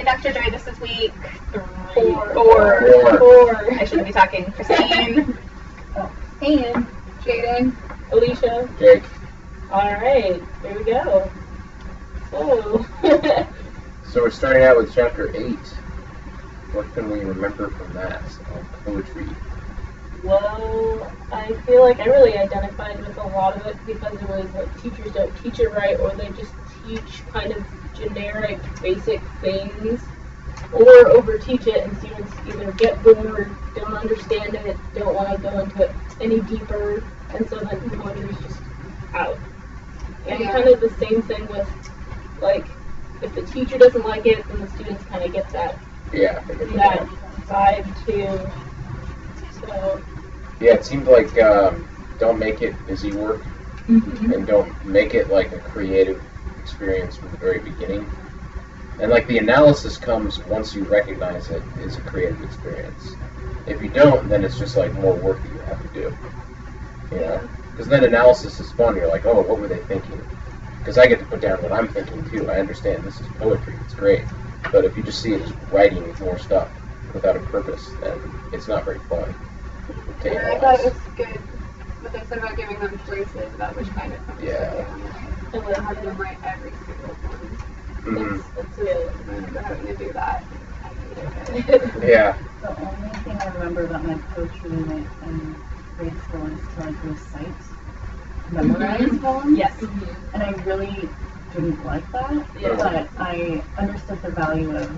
Dr. Joy. This is week 4. I shouldn't be talking. Christine. Ian. Jaden. Alicia. Jake. Alright, there we go. So we're starting out with chapter 8. What can we remember from that? Poetry. Well, I feel like I really identified with a lot of it because it was like teachers don't teach it right, or they just teach kind of generic, basic things, or over-teach it, and students either get bored, don't understand it, don't want to go into it any deeper, and so then poetry is just out. And kind of the same thing with, like, if the teacher doesn't like it, then the students kind of get that vibe too. So. Yeah, it seemed like don't make it busy work, and don't make it like a creative experience from the very beginning. And like the analysis comes once you recognize it is a creative experience. If you don't, then it's just like more work that you have to do. You know? Because then analysis is fun. You're like, oh, what were they thinking? Because I get to put down what I'm thinking too. I understand this is poetry. It's great. But if you just see it as writing more stuff without a purpose, then it's not very fun. I thought it was good what they said about giving them choices about which kind of poems And not having them write every single one. It's good. They're having to do that. Yeah. The only thing I remember about my poetry unit in grade school is to like recite, memorize poems. Yes. And I really didn't like that, but I understood the value of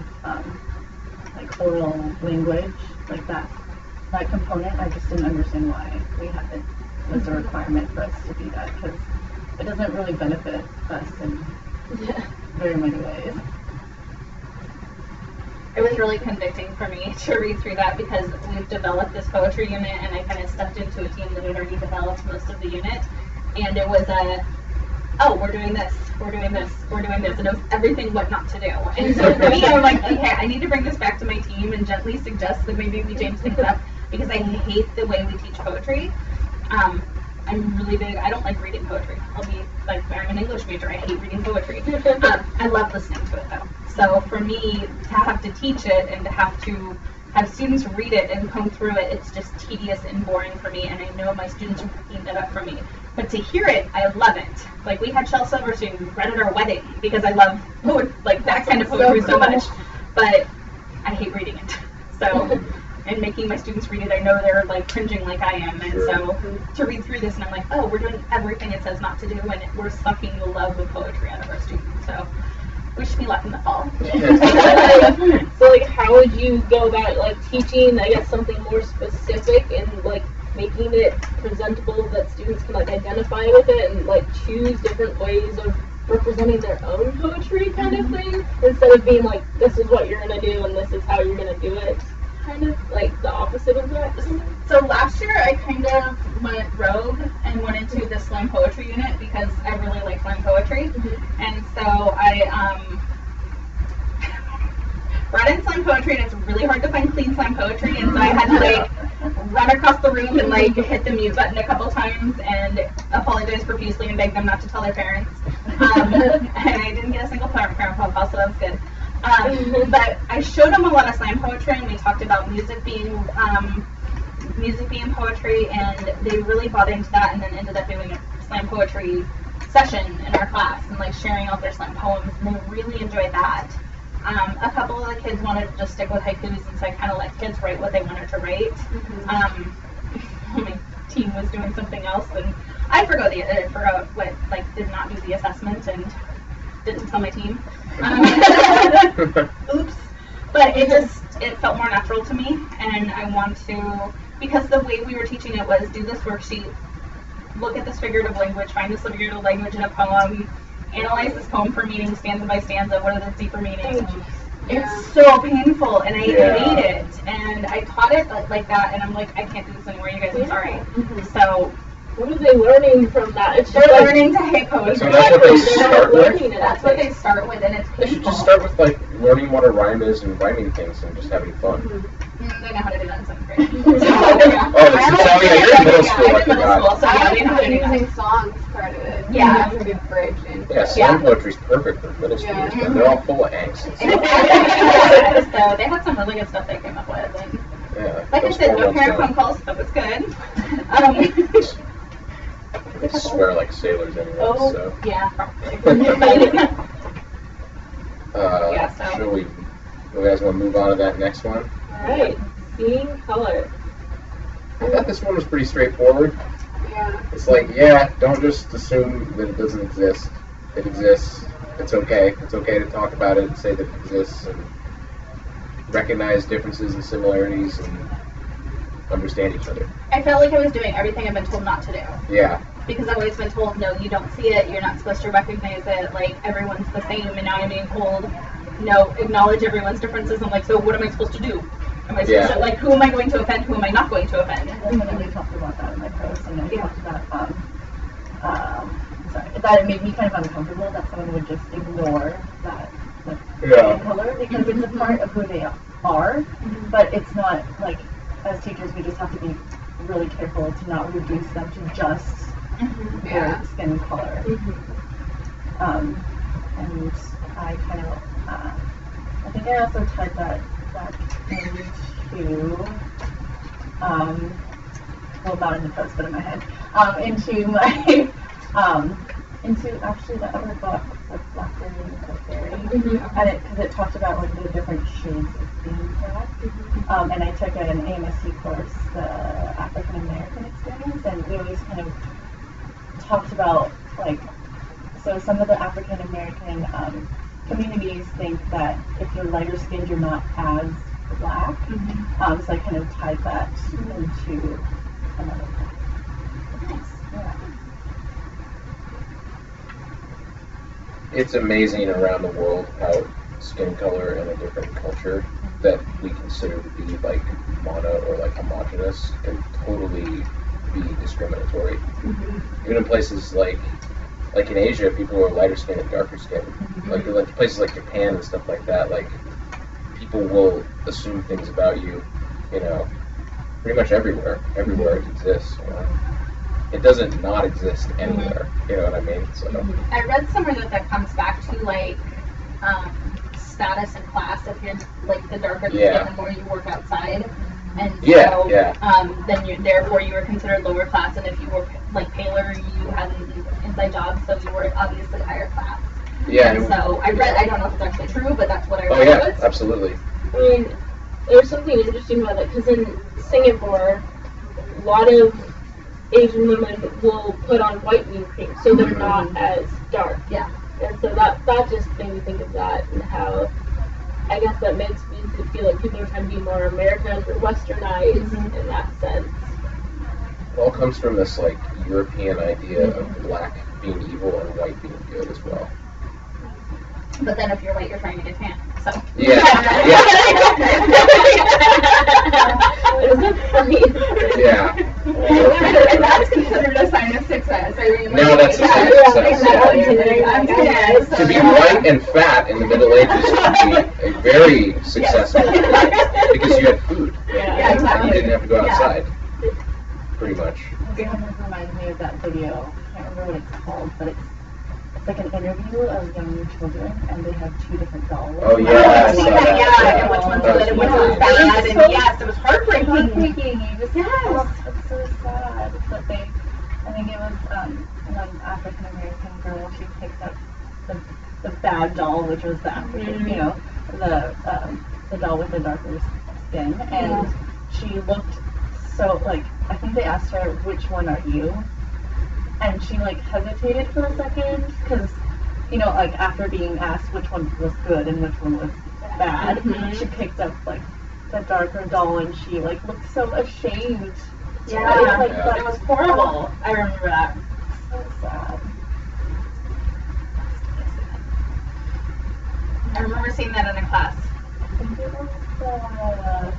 like oral language, like that component. I just didn't understand why we had it as a requirement for us to do that, because it doesn't really benefit us in very many ways. It was really convicting for me to read through that because we've developed this poetry unit and I kind of stepped into a team that had already developed most of the unit. And it was we're doing this, we're doing this, we're doing this, and it was everything what not to do. And so for me, I'm like, okay, I need to bring this back to my team and gently suggest that maybe we change things up because I hate the way we teach poetry. I'm really big, I don't like reading poetry. I'll be like, I'm an English major, I hate reading poetry. I love listening to it though. So for me, to have to teach it and to have students read it and come through it, it's just tedious and boring for me, and I know my students are picking that up for me. But to hear it, I love it. Like we had Shel Silverstein read at our wedding because I love that kind of poetry so much. But I hate reading it. So, and making my students read it, I know they're like cringing like I am. And so to read through this and I'm like, oh, we're doing everything it says not to do, and we're sucking the love of poetry out of our students. So wish me luck in the fall. So like how would you go about like teaching, I guess, something more specific and like making it presentable that students can like identify with it and like choose different ways of representing their own poetry kind of thing, instead of being like, this is what you're gonna do and this is how you're gonna do it, kind of like the opposite of that? So last year I kind of went rogue and went into the slam poetry unit because I really like slam poetry. And so I read in slam poetry, and it's really hard to find clean slam poetry, and so I had to like run across the room and like hit the mute button a couple times and apologize profusely and beg them not to tell their parents. And I didn't get a single parent phone call, so that was good. But I showed them a lot of slam poetry, and we talked about music being poetry, and they really bought into that, and then ended up doing a slam poetry session in our class and like sharing out their slam poems, and they really enjoyed that. A couple of the kids wanted to just stick with haikus, and so I kind of let kids write what they wanted to write. My team was doing something else, and I forgot what, like, did not do the assessment and didn't tell my team. Oops. But it felt more natural to me, and I want to, because the way we were teaching it was do this worksheet, look at this figurative language, find this figurative language in a poem, analyze this poem for meaning, stanza by stanza, what are the deeper meanings. It's so painful, and I hate it. And I taught it like that, and I'm like, I can't do this anymore, you guys, I'm sorry. So what are they learning from that? It's They're just like, learning to hate poetry. So that's what they they're start not with? learning it. That's what they start with, and it's They should painful. just start with like learning what a rhyme is and rhyming things and just having fun. They know how to do that in 7th grade. Oh, you're in middle school, I'm I in middle forgot. school, so I yeah, like they know how to do that. using songs part of it. Yeah. It's a good bridge in. Yeah, slam poetry's perfect for middle Yeah. schoolers, man. They're all full of angst. So they had some really good stuff they came up with. And Yeah. like I those said, no 4-1 parent phone songs. calls, that was good. They swear like sailors anyway, Oh. so. Yeah, probably. Yeah, so- Shall we, you guys want to move on to that next one? Alright, seeing color. I thought this one was pretty straightforward. Yeah. It's like, yeah, don't just assume that it doesn't exist. It exists. It's okay. It's okay to talk about it and say that it exists and recognize differences and similarities and understand each other. I felt like I was doing everything I've been told not to do. Yeah. Because I've always been told, no, you don't see it, you're not supposed to recognize it, like, everyone's the same, and now I'm being told, no, acknowledge everyone's differences. I'm like, so what am I supposed to do? Am I supposed Yeah. to, like, who am I going to offend, who am I not going to offend? I definitely talked about that in my post, and I Yeah. talked about, sorry, that it made me kind of uncomfortable that someone would just ignore that, like, Yeah. color, because it's a part of who they are, but it's not, like, as teachers, we just have to be really careful to not reduce them to just Yeah. their skin color. And I kind of, I think I also tied that into, well, not in the post, but in my head, into my, into actually the other book, like Blackberry and Blackberry, and because it talked about like the different shades of being black, and I took an AMSC course, the African American experience, and we always kind of talked about like, so some of the African American communities think that if you're lighter skinned, you're not as black. So I kind of tied that into another book. Yeah. It's amazing around the world how skin color in a different culture that we consider to be like mono or like homogenous can totally be discriminatory. Even in places like in Asia, people who are lighter skinned and darker skinned, like places like Japan and stuff like that, like people will assume things about you, you know, pretty much everywhere it exists. You know? It doesn't not exist anywhere. You know what I mean? So I read somewhere that comes back to, like, status and class. If you're, like, the darker the Yeah. skin, the more you work outside. And Yeah, so, yeah. then therefore you were considered lower class, and if you were, like, paler, you had an inside job, so you were obviously higher class. yeah. And so I don't know if it's actually true, but that's what I read. Oh yeah, absolutely. I mean, there's something interesting about that because in Singapore, a lot of Asian women will put on whitening cream, so they're not as dark. Yeah. And so that just made me think of that and how I guess that makes me feel like people are trying to be more Americanized or westernized in that sense. It all comes from this like European idea of black being evil and white being good as well. But then if you're white, you're trying to get tan. So. Yeah. Is it funny? Yeah. And that's considered a sign of success. I mean, No, that's a sign of success, yeah. To be white and fat in the Middle Ages would be a very successful because you had food. Yeah, exactly. You didn't have to go outside. Pretty much. It kind of reminds me of that video. I can't remember what it's called, but it's like an interview of young children, and they have two different dolls. Oh, yeah, I I saw saw that, that. yeah, and which one's good and which one's bad, and yes, it was heartbreaking. Heartbreaking. You just Yes. oh, it's so sad. But they, I think it was an African American girl. She picked up the bad doll, which was the African, you know, the doll with the darker skin, and she looked so like. I think they asked her, "Which one are you?" And she like hesitated for a second because, you know, like after being asked which one was good and which one was bad, she picked up like the darker doll and she like looked so ashamed. Yeah, Like, Yeah. it was horrible. I remember that. So sad. I remember seeing that in a class. I think it was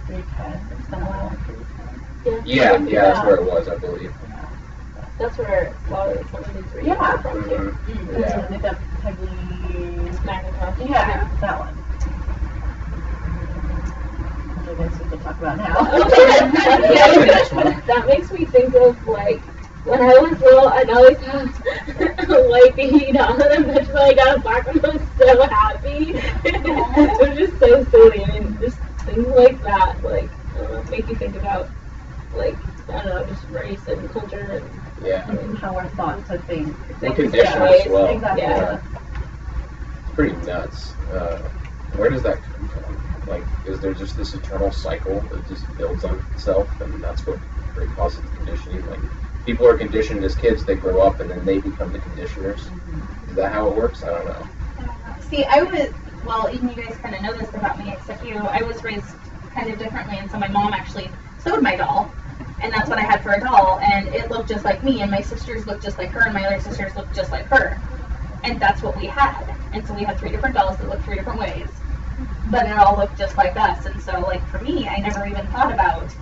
310. Yeah, that's where it was, I believe. That's where a lot of some of the three Yeah. are from too. Mhm. Yeah. Like that Peggy. Macintosh. Yeah, that one. I guess we could talk about now. That makes me think of like when I was little, I'd always have a white baby doll, and eventually I got a black one. I was so happy. It was just so silly, and just things like that, like make you think about like I don't know, just race and culture and Yeah. And how our thoughts of things. And condition as well. Exactly. Yeah. It's pretty nuts. Where does that come from? Like, is there just this eternal cycle that just builds on itself, and that's what really causes the conditioning? Like, people are conditioned as kids, they grow up, and then they become the conditioners. Is that how it works? I don't know. See, I was, well, even you guys kind of know this about me, except you, I was raised kind of differently, and so my mom actually sewed my doll, and that's what I had for a doll, and it looked just like me, and my sisters looked just like her, and my other sisters looked just like her. And that's what we had. And so we had 3 different dolls that looked 3 different ways. But it all looked just like us. And so, like, for me, I never even thought about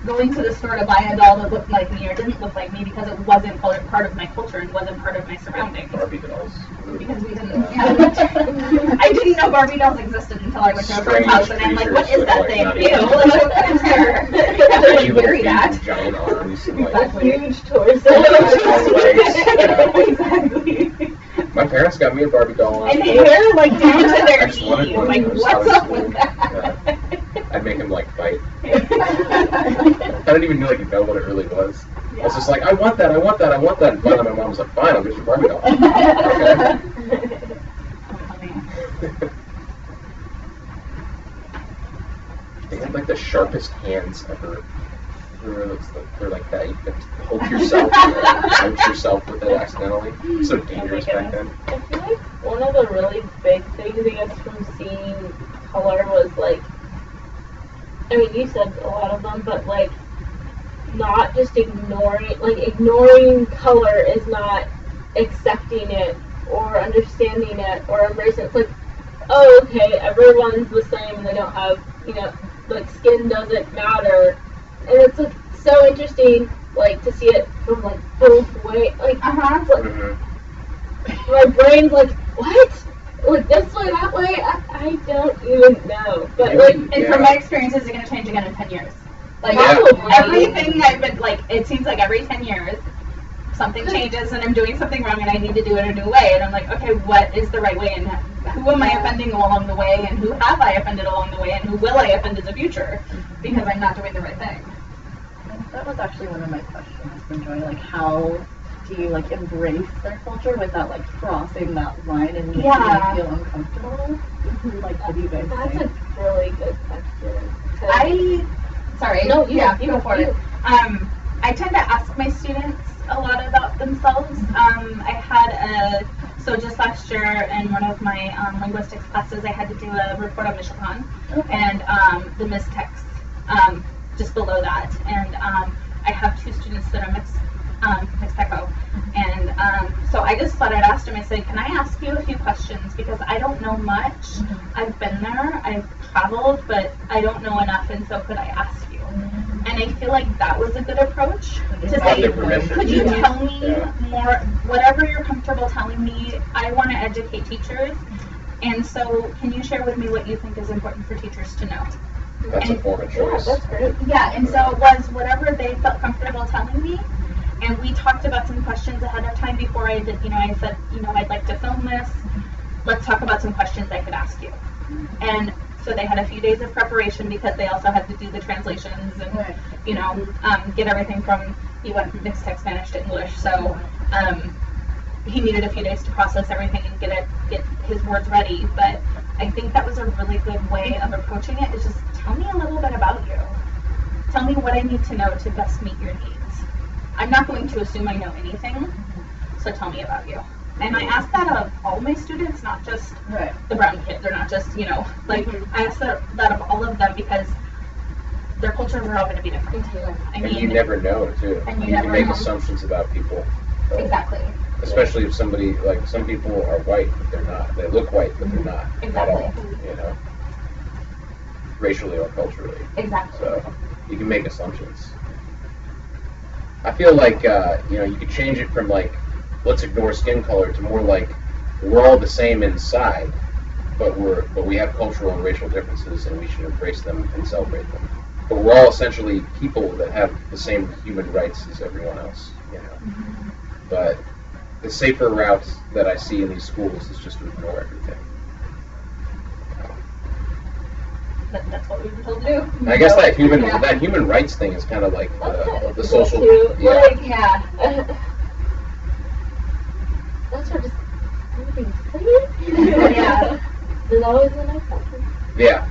going to the store to buy a doll that looked like me or didn't look like me because it wasn't part of my culture and wasn't part of my surroundings. Barbie dolls. Because we didn't, yeah. I didn't know Barbie dolls existed until I went to a friend's house, and I'm like, what is that thing? Ew, like, what kind of terror? Tiny Like, little bury feet that. and giant arms. And, like, Exactly. huge torso. Exactly. my parents got me a Barbie doll. And hair, like, down to I their just wanted knee. one. Like, It was what's so up cool. with that? I'd make him, like, fight. I didn't even know what it really was. I was just like, I want that, I want that, I want that. And finally my mom was like, fine, I'll get you a Barbie doll. Okay. They had like the sharpest hands ever. They're like that. You could poke yourself, punch yourself with it accidentally. So dangerous back then. I feel like one of the really big things I guess from seeing color was like, I mean you said a lot of them, but like not just ignoring color is not accepting it or understanding it or embracing it. It's like, oh okay, everyone's the same and they don't have, like skin doesn't matter. And it's like so interesting, like to see it from like both ways. Like, like Mm-hmm. my brain's like, what? Like this way, that way? I don't even know. But like, And from my experience, is it going to change again in 10 years? Like, Probably. everything I've been, like, it seems like every 10 years, something changes and I'm doing something wrong and I need to do it a new way. And I'm like, okay, what is the right way? And who am I offending along the way? And who have I offended along the way? And who will I offend in the future? Because I'm not doing the right thing. That was actually one of my questions from Joy. Like, how do you like embrace their culture without like crossing that line and making Yeah. them feel uncomfortable? Like, what do you guys that's think? a really good question. Sorry. No, you go for it. I tend to ask my students a lot about themselves. I had just last year in one of my linguistics classes, I had to do a report on Michoacan and the Mixtecs just below that. And I have 2 students that are Mixteco. And so I just thought I'd ask them, I said, can I ask you a few questions? Because I don't know much. I've been there, I've traveled, but I don't know enough, and so could I ask you? And I feel like that was a good approach to say, Their permission. could you tell me Yeah. more, whatever you're comfortable telling me, I want to educate teachers, and so can you share with me what you think is important for teachers to know? That's a form of choice. That's great. Yeah, and so it was whatever they felt comfortable telling me, and we talked about some questions ahead of time before I did, I said, I'd like to film this, let's talk about some questions I could ask you. And so they had a few days of preparation because they also had to do the translations and, get everything from, he went from mixed text Spanish to English, so he needed a few days to process everything and get his words ready. But I think that was a really good way of approaching it, is just tell me a little bit about you. Tell me what I need to know to best meet your needs. I'm not going to assume I know anything, so tell me about you. And I ask that of all my students, not just the brown kids, or not just, I ask that of all of them because their cultures are all going to be different. And you never know, too. And you You can never make know. assumptions about people. Exactly. Especially if somebody, like, some people are white, but they're not. They look white, but they're not at all, racially or culturally. Exactly. So you can make assumptions. I feel like you could change it from like let's ignore skin color to more like we're all the same inside, but we have cultural and racial differences, and we should embrace them and celebrate them. But we're all essentially people that have the same human rights as everyone else, you know. But the safer route that I see in these schools is just to ignore everything. That's what we were told to do. I guess that human rights thing is kind of like the social. Yeah. Like, yeah. That's what just everything's clear. Yeah. There's always a nice option. Yeah.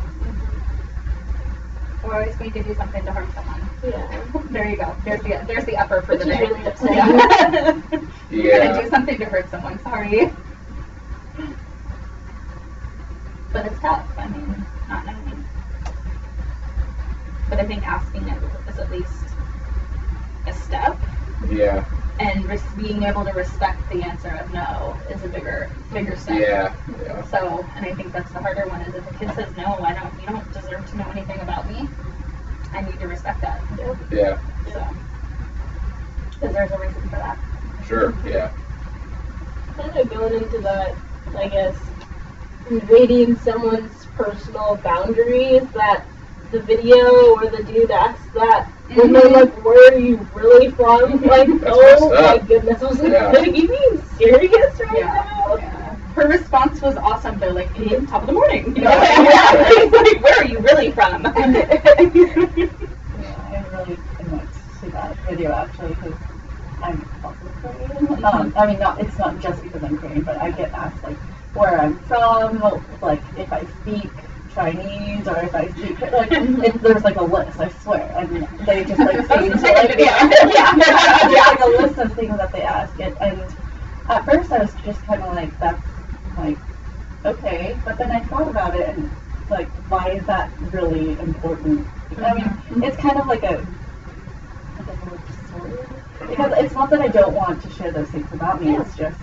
We're always going to do something to harm someone. Yeah. There you go. There's the upper for the Which is day. really upsetting. You're gonna do something to hurt someone. Sorry. But it's tough. I mean, not knowing. But I think asking it is at least a step, Yeah. and being able to respect the answer of no is a bigger step. Yeah. Yeah. So, and I think that's the harder one is if a kid says no, you don't deserve to know anything about me. I need to respect that. Yeah. So, because there's a reason for that. Sure. Yeah. Kind of going into that, I guess, invading someone's personal boundaries, that the video where the dude asks that, when they're like, where are you really from? Like, That's oh messed my up. goodness. I was like, Yeah. are you being serious right now? Yeah. Her response was awesome though, like, it's top of the morning. You know? Yeah. Like, where are you really from? Yeah, I really cannot see that video actually because I'm also Korean. I mean, it's not just because I'm Korean, but I get asked like where I'm from, like if I speak Chinese or if I speak like there's like a list, I swear, and they just like say like like a list of things that they ask, and at first I was just kind of like that's like okay, but then I thought about it and like why is that really important? I mean, it's kind of like a because it's not that I don't want to share those things about me. It's just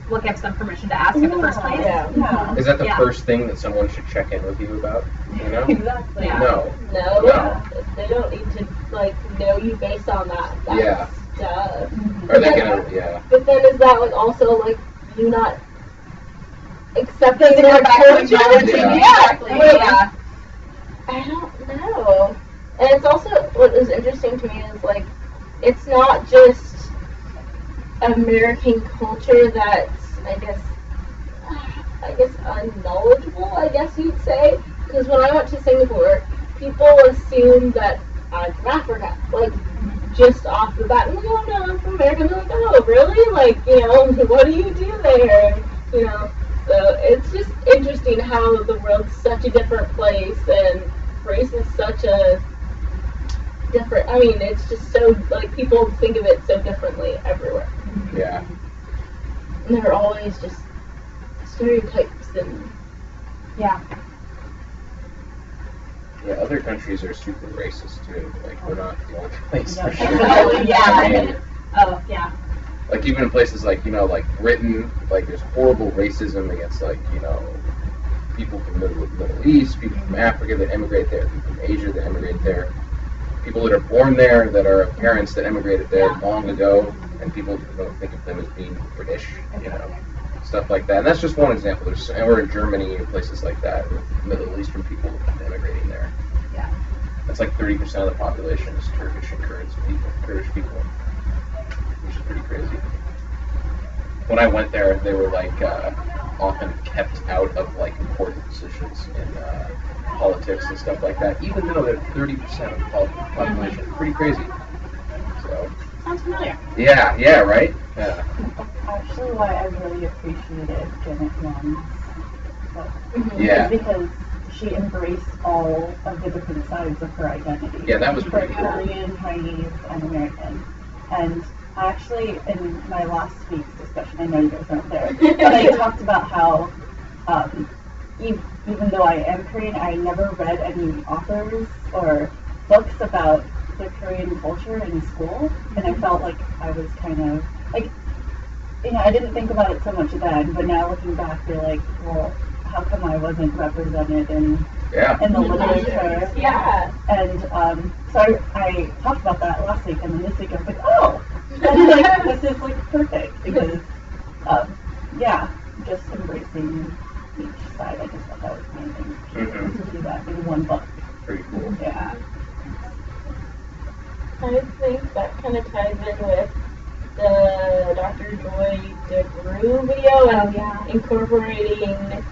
What gives them permission to ask in the first place? Yeah. Is that the Yeah. first thing that someone should check in with you about? You know? Exactly. Yeah. No. No, No. they don't need to like know you based on that. That's Yeah. dumb. Are they gonna? Yeah. But then is that like also like you not accepting Doesn't their go back to culture? acknowledging Yeah. exactly. Like, Yeah. I don't know. And it's also what is interesting to me is like it's not just American culture that's I guess unknowledgeable, I guess you'd say. Because when I went to Singapore, people assume that I'm from Africa, like just off the bat. And like, oh no, I'm from America. And they're like, oh really? Like, you know, what do you do there? You know. So it's just interesting how the world's such a different place and race is such a different. I mean, it's just so like people think of it so differently everywhere. Yeah. And they're always just stereotypes and Yeah. Yeah. Other countries are super racist too. Like we're not the only place for Yeah. sure. Oh, yeah. I mean, Oh, yeah. like even in places like like Britain, like there's horrible racism against like people from the Middle East, people from Africa that immigrate there, people from Asia that immigrate there, people that are born there that are parents that immigrated there long ago, and people don't think of them as being British, stuff like that. And that's just one example. Or in Germany and places like that, with Middle Eastern people immigrating there. Yeah. That's like 30% of the population is Turkish and Kurdish people, which is pretty crazy. When I went there, they were like often kept out of like important positions in politics and stuff like that, even though they're 30% of the population. Pretty crazy. So. Sounds familiar. Yeah, right? Yeah. Actually, why I really appreciated Janet Young's book Yeah. is because she embraced all of the different sides of her identity. Yeah, that was pretty cool. Korean, Chinese, and American. And actually, in my last week's discussion, I know you guys weren't there, but I talked about how even though I am Korean, I never read any authors or books about the Korean culture in school, and I felt like I was kind of like, I didn't think about it so much then, but now looking back, you're like, well, how come I wasn't represented in Yeah. and the literature. Yeah. And so I talked about that last week, and then this week I was like, oh, like, this is like perfect because, yeah, just embracing each side. I just thought that was amazing to do that in one book. Pretty cool. Yeah. I think that kind of ties in with the Dr. Joy DeGruy video and incorporating, I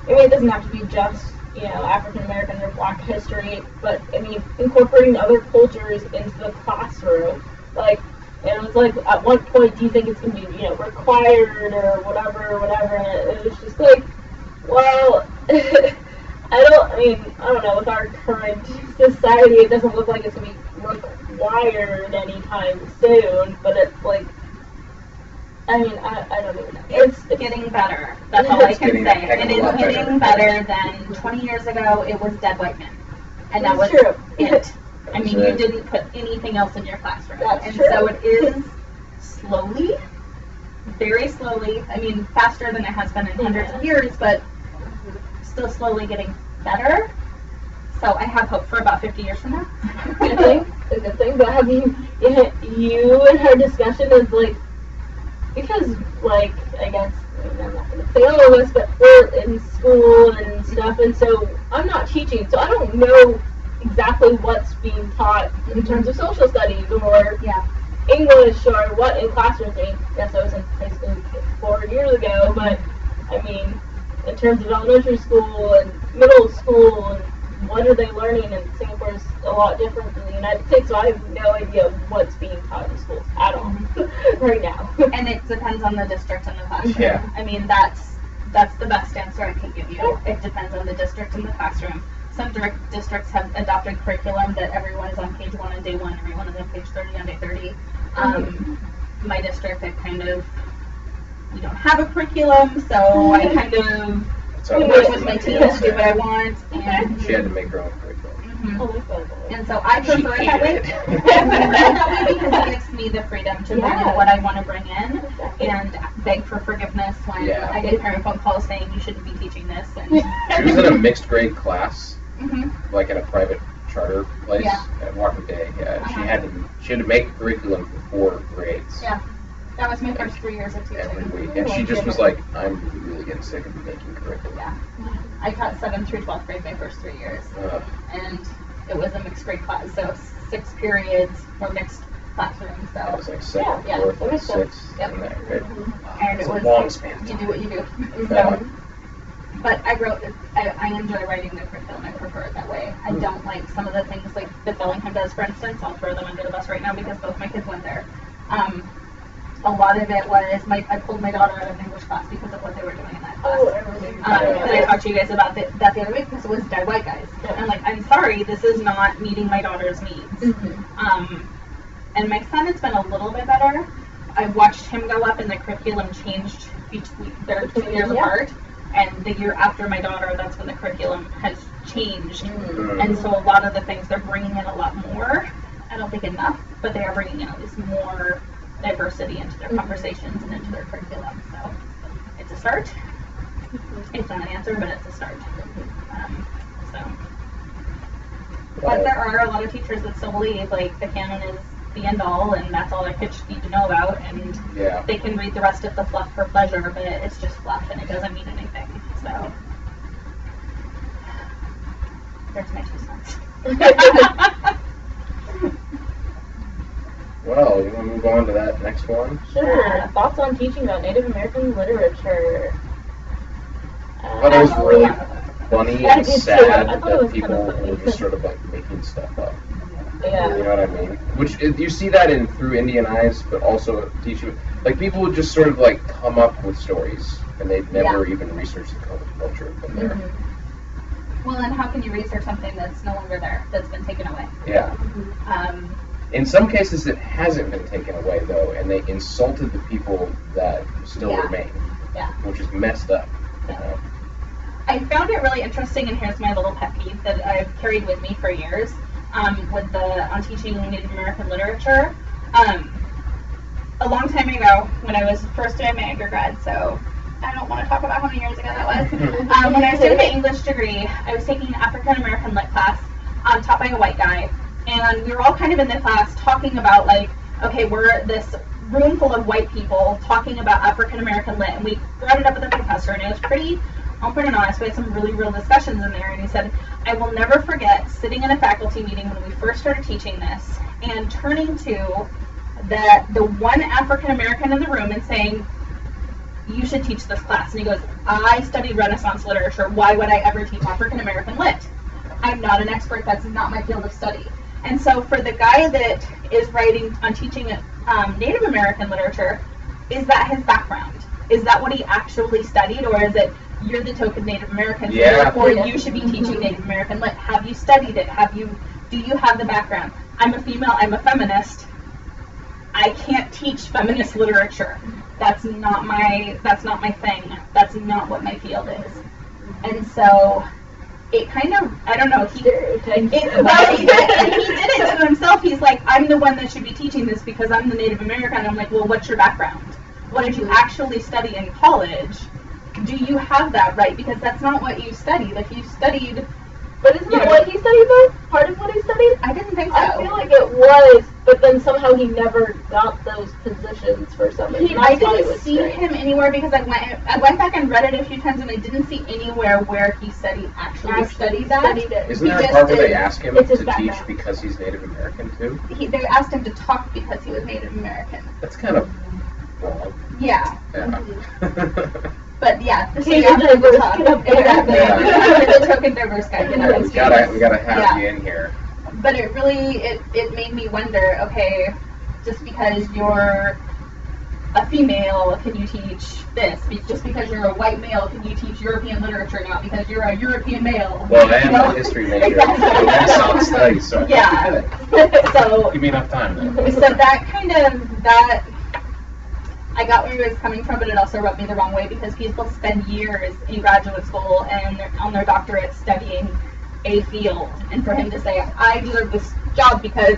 mean, it doesn't have to be just, you know, African American or Black history, but, I mean, incorporating other cultures into the classroom. Like, it was like, at what point do you think it's going to be, you know, required or whatever, and it was just like, well, I don't know, with our current society, it doesn't look like it's going to be required anytime soon, but it's like, I mean, I don't even know. It's getting better. That's all I can getting a say. heck of It a is lot getting better than 20 years ago. It was dead white men, and that was That's true. it. I mean, you That's it. didn't put anything else in your classroom, That's and true. so it is slowly, very slowly. I mean, faster than it has been in hundreds of years, but still slowly getting better. So I have hope for about 50 years from now. A good thing, but have you and her discussion is like, because like, I guess, I'm not going to say all of us, but we're in school and stuff, and so I'm not teaching, so I don't know exactly what's being taught in terms of social studies or English or what in classrooms. I mean, yes, I was in high school 4 years ago, but I mean, in terms of elementary school and middle school, and what are they learning? And Singapore is a lot different than the United States, so I have no idea what's being taught in schools at all right now. And it depends on the district and the classroom. Yeah. I mean, that's the best answer I can give you. It depends on the district and the classroom. Some districts have adopted curriculum that everyone is on page 1 on day 1, everyone is on page 30 on day 30. My district, we don't have a curriculum, so I kind of So work with my teams, do what I want, and she had to make her own curriculum. and so I prefer it that way. She I prefer it that way because it gives me the freedom to bring in what I want to bring in and beg for forgiveness when I get parent phone calls saying you shouldn't be teaching this. And She was in a mixed grade class, Mhm. like in a private charter place Yeah. at Walker Day. Yeah, Uh-huh. she had to make a curriculum for 4 grades Yeah. That was my first 3 years of every teaching. week, and she just was like, "I'm really getting sick of making curriculum." Yeah. I taught 7th through 12th grade my first 3 years, and it was a mixed grade class, so 6 periods were mixed classrooms. It So was like 2nd, Yeah, 4th, that and makes sense. 6th, Yep. and that, right? and It's it a was long span. you do what you do. Yeah. So, but I enjoy writing the curriculum. I prefer it that way. I don't like some of the things like that Bellingham does, for instance. I'll throw them under the bus right now because both my kids went there. A lot of it was I pulled my daughter out of English class because of what they were doing in that class. And I talked to you guys about that the other week because it was dead white guys. And I'm like, I'm sorry, this is not meeting my daughter's needs. And my son, it's been a little bit better. I've watched him go up and the curriculum changed between, they're 2 years apart. And the year after my daughter, that's when the curriculum has changed. And so a lot of the things, they're bringing in a lot more. I don't think enough, but they are bringing in at least more diversity into their conversations and into their curriculum. So it's a start. It's not an answer, but it's a start. But there are a lot of teachers that still believe like the canon is the end all and that's all their kids need to know about, and they can read the rest of the fluff for pleasure, but it's just fluff and it doesn't mean anything. So there's my 2 cents. Well, you want to move on to that next one? Sure. Thoughts on teaching about Native American literature? Well, that was really funny I and did too. sad I thought it that was people kind of funny. were just sort of like making stuff up. Yeah. You know what I mean? Which you see that in Through Indian Eyes, but also teaching. Like people would just sort of like come up with stories, and they'd never even researched the culture from there. Well, and how can you research something that's no longer there, that's been taken away? Yeah. In some cases, it hasn't been taken away though, and they insulted the people that still remain. Yeah. Which is messed up. You know? I found it really interesting, and here's my little pet peeve that I've carried with me for years, on teaching Native American literature. A long time ago, when I was first doing my undergrad, so I don't want to talk about how many years ago that was. When I was doing my English degree, I was taking an African American lit class taught by a white guy, and we were all kind of in the class talking about like, okay, we're this room full of white people talking about African American lit, and we brought it up with the professor, and it was pretty open and honest. We had some really real discussions in there, and he said, I will never forget sitting in a faculty meeting when we first started teaching this, and turning to the one African American in the room and saying, you should teach this class. And he goes, I studied Renaissance literature. Why would I ever teach African American lit? I'm not an expert. That's not my field of study. And so for the guy that is writing on teaching Native American literature, is that his background? Is that what he actually studied? Or is it, you're the token Native American, so therefore you should be teaching Native American lit? Have you studied it? Do you have the background? I'm a female, I'm a feminist. I can't teach feminist literature. That's not my thing. That's not what my field is. And so it kind of, I don't know, he did it to himself. He's like, I'm the one that should be teaching this because I'm the Native American. I'm like, well, what's your background? What did you actually study in college? Do you have that right? Because that's not what you studied. Like, you studied... But isn't that what he studied, though? Part of what he studied? I didn't think so. I feel like it was, but then somehow he never got those positions for some reason. I didn't see him anywhere because I went back and read it a few times, and I didn't see anywhere where he said he actually studied that. Isn't there a part where they ask him to teach because he's Native American, too? They asked him to talk because he was Native American. That's kind of wrong. Yeah. But yeah, the diverse get up there. Exactly. The token diverse guy. We gotta have you in here. But it really, it made me wonder, okay, just because you're a female, can you teach this? Just because you're a white male, can you teach European literature? Not because you're a European male. Well, I am a history major. Exactly. Renaissance studies, so So give me enough time then. So that kind of, I got where he was coming from, but it also rubbed me the wrong way because people spend years in graduate school and on their doctorate studying a field, and for him to say, I deserve this job because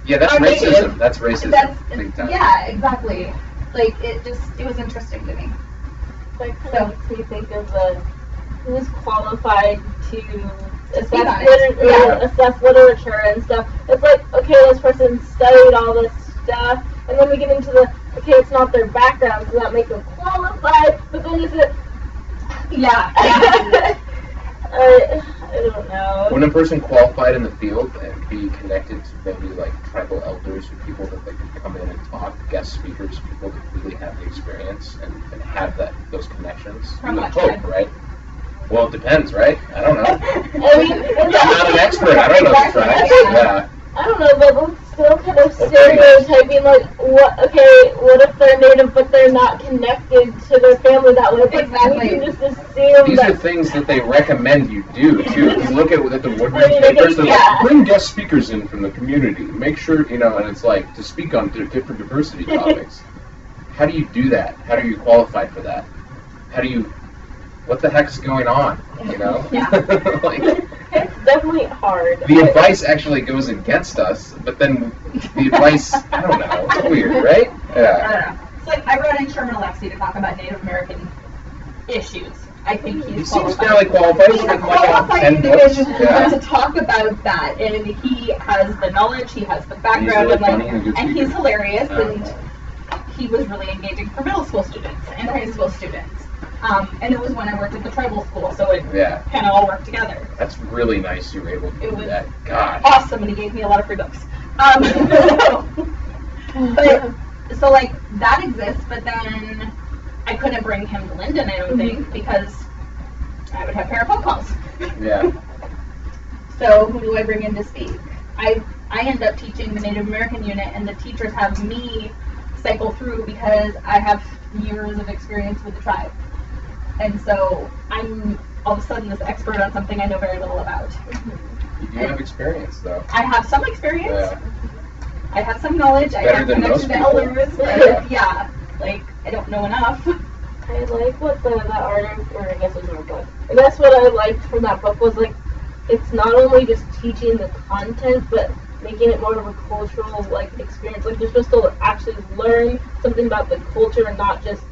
that's racism. Native, that's racism. Big time. Yeah, exactly. Like, it was interesting to me. That kind of makes me think of who's qualified to assess literature and stuff. It's like, okay, this person studied all this stuff, and then we get into okay, it's not their background, does that make them qualified? But then is it... Yeah. I don't know. When a person qualified in the field and be connected to maybe like tribal elders or people that they could come in and talk, guest speakers, people that really have the experience and have those connections, you would hope, right? Well, it depends, right? I don't know. I mean, I'm not an expert. I don't know the tribes. Yeah. I don't know, but it's still kind of stereotyping, like, what if they're Native but they're not connected to their family that way? Exactly. You can just assume These are things that they recommend you do, too. If you look at the Woodbridge papers, they're yeah. like, bring guest speakers in from the community. Make sure, and it's like, to speak on different diversity topics. How do you do that? How are you qualified for that? What the heck's going on, Yeah. it's definitely hard. The advice actually goes against us, but then the advice, I don't know, it's weird, right? Yeah. I don't know. It's like, I wrote in Sherman Alexie to talk about Native American issues. I think He he's seems qualified. fairly qualified. He's He's a written like qualified 10 books. individual to talk about that, and he has the knowledge, he has the background, really funny and a good and he's speaker. hilarious, and he was really engaging for middle school students and high school students. And it was when I worked at the tribal school, so it kind of all worked together. That's really nice you were able to do that. God. Awesome, and he gave me a lot of free books. So like, that exists, but then I couldn't bring him to Linden, I don't think, because I would have pair of phone calls. Yeah. So who do I bring in to speak? I end up teaching the Native American unit, and the teachers have me cycle through because I have years of experience with the tribe. And so I'm all of a sudden this expert on something I know very little about. You do have experience, though. I have some experience. Yeah. I have some knowledge. I Better have than connection most to people. elders. But like, I don't know enough. I like what that article, or I guess it was a book. And that's what I liked from that book was like, it's not only just teaching the content, but making it more of a cultural experience. Like, you're supposed to actually learn something about the culture and not just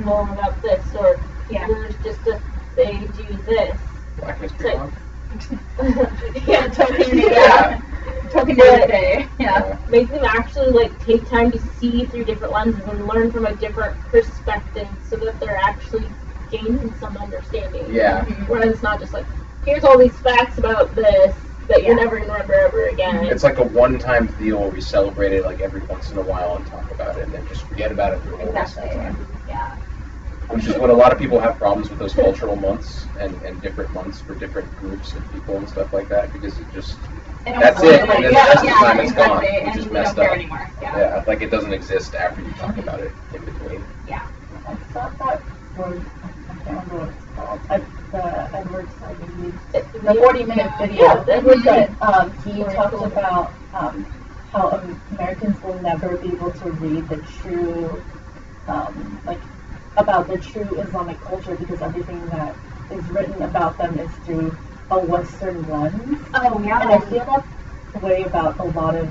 More about this, or Yeah. here's just a, they do this. Black History Month. Yeah, Token Yeah. Token Day. Yeah. Make them actually like take time to see through different lenses and learn from a different perspective so that they're actually gaining some understanding. Yeah. Whereas it's not just like, here's all these facts about this that you're Yeah. never gonna remember ever again. It's like a one-time deal where we celebrate it like every once in a while and talk about it, and then just forget about it for the whole rest of the Exactly. time. Yeah. Which is what a lot of people have problems with those cultural months and different months for different groups of people and stuff like that, because it just And that's also, it, and like, then the rest of the yeah, time it's gone, exactly, which and is we messed don't care up. anymore. Yeah. Yeah, like it doesn't exist after you talk about it in between. I thought that was, I can't remember what it's called. The Edward Said the 40-minute video. Yeah, that was that good. he talked about how Americans will never be able to read the true, like, about the true Islamic culture because everything that is written about them is through a Western lens. Oh, And I feel that way about a lot of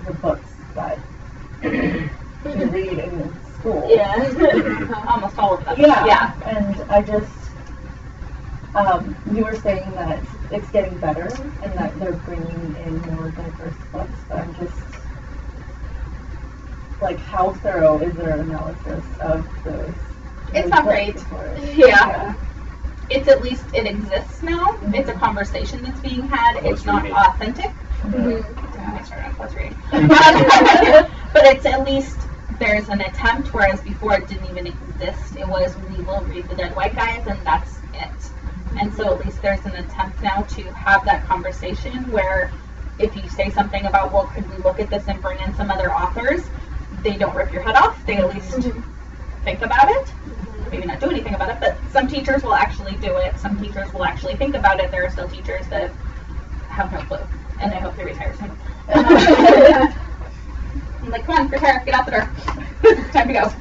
the books that you read in school. Yeah. Almost all of them. Yeah. Yeah. And I just, you were saying that it's getting better and that they're bringing in more diverse books, but I'm just, like, how thorough is their analysis of those? It's not great. Yeah. It's at least it exists now. It's a conversation that's being had. Close It's not reading. authentic. Mhm. I started on close reading. But it's at least there's an attempt, whereas before it didn't even exist. It was we will read the dead white guys and that's it. And so at least there's an attempt now to have that conversation where if you say something about, well, could we look at this and bring in some other authors, they don't rip your head off. They at least think about it. Maybe not do anything about it, but some teachers will actually do it. Some teachers will actually think about it. There are still teachers that have no clue, and I hope they retire soon. I'm like, come on, retire, get out the door. Time to go.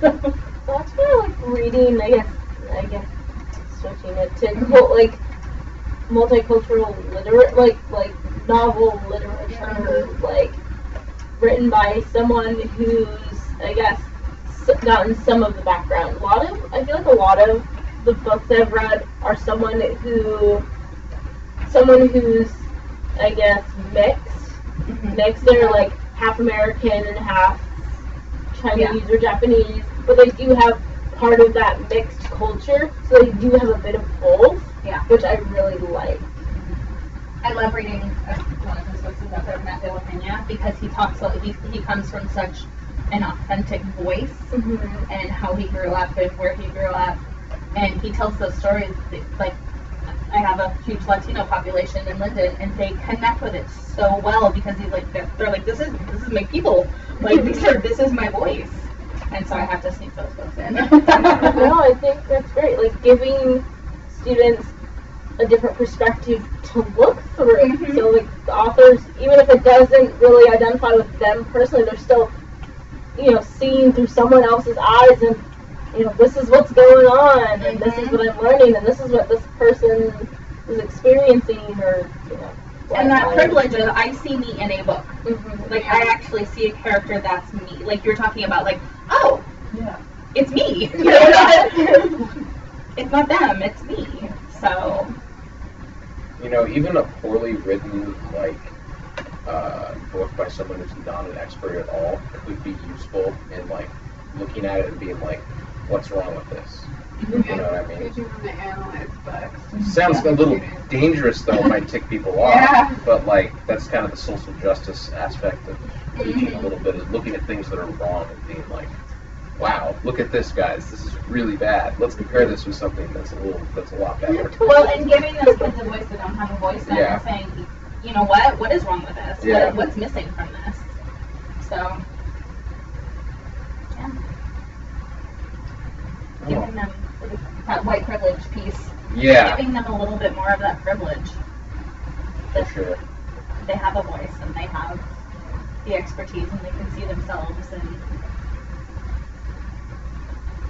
Well, that's where like reading, I guess switching it to like multicultural like novel literature, like written by someone who's, I guess, gotten some of the background. I feel like a lot of the books I've read are someone who's, I guess, mixed. They're like half American and half Chinese or Japanese, but they do have part of that mixed culture, so they do have a bit of both, Yeah. which I really like. I love reading one of his books is out there, Matt De La Pena, because he talks about, he comes from such an authentic voice and how he grew up and where he grew up. And he tells those stories, like, I have a huge Latino population in Linden, and they connect with it so well because he's like, they're like, this is my people. Like, this is my voice. And so I have to sneak those books in. No, I think that's great. Like giving students a different perspective to look through. Mhm. So like the authors, even if it doesn't really identify with them personally, they're still, seeing through someone else's eyes and, this is what's going on and this is what I'm learning and this is what this person is experiencing or, And that whatnot. privilege of, I see me in a book. Mhm. Like, I actually see a character that's me. Like, you're talking about, like, oh, Yeah. it's me. It's not them, it's me. So, Even a poorly written, like, book by someone who's not an expert at all could be useful in, like, looking at it and being like, what's wrong with this? You know what I mean? Teaching them to analyze books. Sounds a little dangerous, though, it might tick people off. Yeah. But, like, that's kind of the social justice aspect of teaching a little bit, is looking at things that are wrong and being like, wow, look at this, guys. This is really bad. Let's compare this with something that's a lot better. well, and giving those kids a voice that don't have a voice then Yeah. and saying, you know what is wrong with this? Yeah. What's missing from this? So, yeah. Giving them that white privilege piece. Yeah, Giving them a little bit more of that privilege. for sure. They have a voice and they have the expertise and they can see themselves and